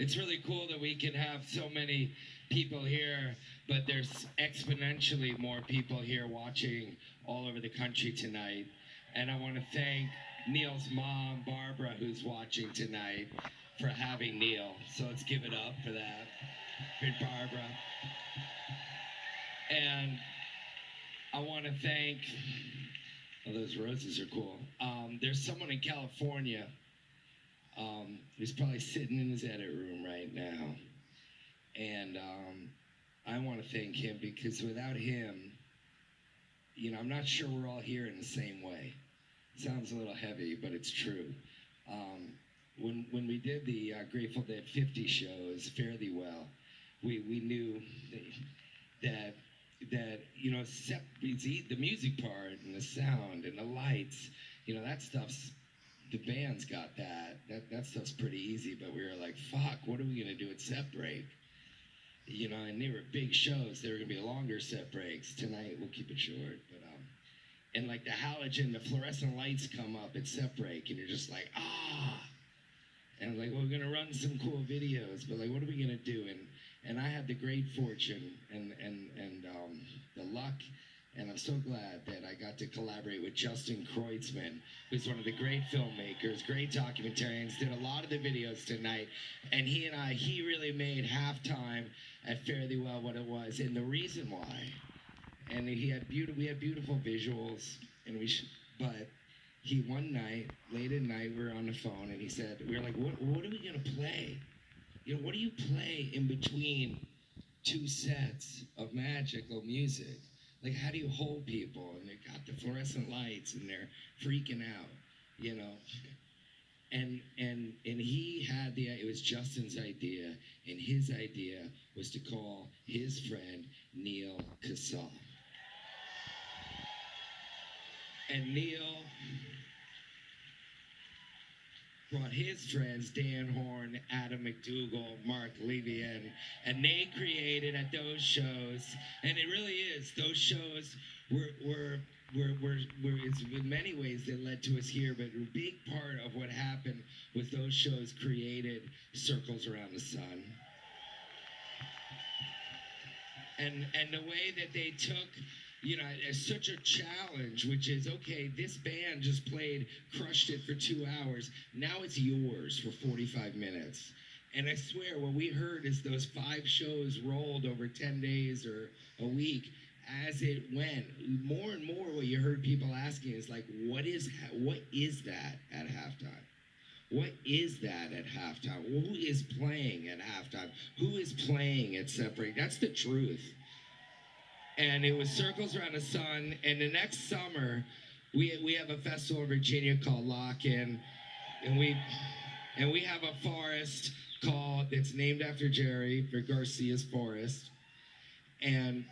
It's really cool that we can have so many people here, but there's exponentially more people here watching all over the country tonight. And I want to thank Neil's mom, Barbara, who's watching tonight, for having Neil. So let's give it up for that, for Barbara. And I want to thank, oh, those roses are cool. There's someone in California who's probably sitting in his edit room right now. And I want to thank him because without him, you know, I'm not sure we're all here in the same way. Sounds a little heavy, but it's true. When we did the Grateful Dead 50 shows fairly well, we knew that you know, the music part and the sound and the lights, you know, that stuff's, the band's got that stuff's pretty easy, but we were like, fuck, what are we gonna do at set break? You know, and they were big shows. They were gonna be longer set breaks. Tonight we'll keep it short, but and like the halogen, the fluorescent lights come up at set break, and you're just like, ah. And like, well, we're gonna run some cool videos, but like, what are we gonna do? And I had the great fortune and the luck, and I'm so glad that I got to collaborate with Justin Kreutzmann'a, who's one of the great filmmakers, great documentarians, did a lot of the videos tonight, and he really made Halftime at Fairly Well what it was, and the reason why. And we had beautiful visuals, and but he one night, late at night, we were on the phone, and he said, we were like, what are we gonna play? You know, what do you play in between two sets of magical music? Like, how do you hold people? And they got the fluorescent lights, and they're freaking out, you know? And he had it was Justin's idea, and his idea was to call his friend Neal Casal. And Neil brought his friends, Dan Horn, Adam McDougall, Mark Levy in, and they created at those shows, and it really is, those shows were it's in many ways that led to us here, but a big part of what happened was those shows created Circles Around the Sun. And the way that they took, you know, it's such a challenge, which is, okay, this band just crushed it for 2 hours. Now it's yours for 45 minutes. And I swear, what we heard is those 5 shows rolled over 10 days or a week as it went. More and more what you heard people asking is like, what is that at halftime? What is that at halftime? Who is playing at halftime? Who is playing at separate? That's the truth. And it was Circles Around the Sun. And the next summer, we have a festival in Virginia called Lockn, and we have a forest that's named after Jerry, for Garcia's forest, and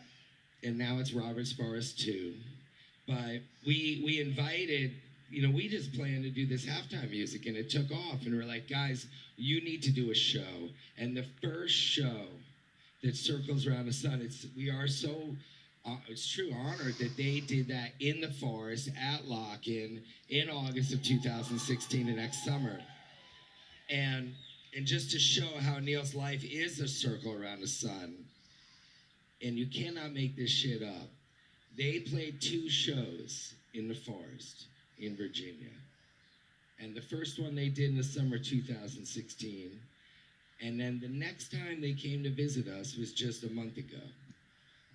now it's Robert's Forest too. But we invited, you know, we just planned to do this halftime music, and it took off, and we're like, guys, you need to do a show. And the first show that Circles Around the Sun, we are so it's true honored that they did that in the forest at Lockn in August of 2016, the next summer. And just to show how Neil's life is a circle around the sun, and you cannot make this shit up, they played 2 shows in the forest in Virginia. And the first one they did in the summer 2016. And then the next time they came to visit us was just a month ago.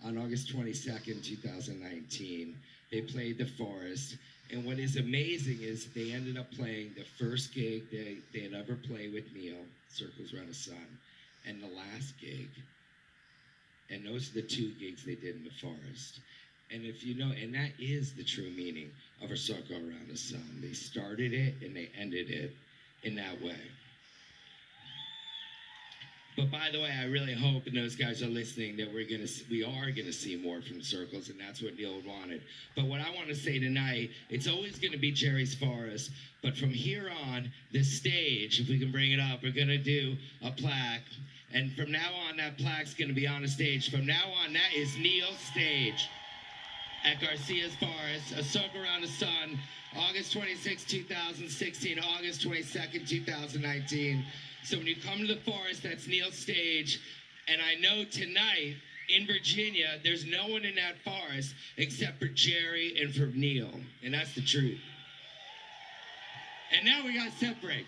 On August 22nd, 2019, they played the forest. And what is amazing is they ended up playing the first gig they had ever played with Neil, Circles Around the Sun, and the last gig. And those are the 2 gigs they did in the forest. And if you know, and that is the true meaning of a circle around the sun. They started it and they ended it in that way. But by the way, I really hope, and those guys are listening, that we are gonna see more from Circles, and that's what Neil wanted. But what I want to say tonight, it's always gonna be Jerry's Forest, but from here on, the stage, if we can bring it up, we're gonna do a plaque, and from now on, that plaque's gonna be on the stage. From now on, that is Neil's stage at Garcia's Forest, A Circle Around the Sun, August 26, 2016, August 22nd, 2019. So when you come to the forest, that's Neil's stage. And I know tonight in Virginia, there's no one in that forest except for Jerry and for Neil. And that's the truth. And now we got to separate.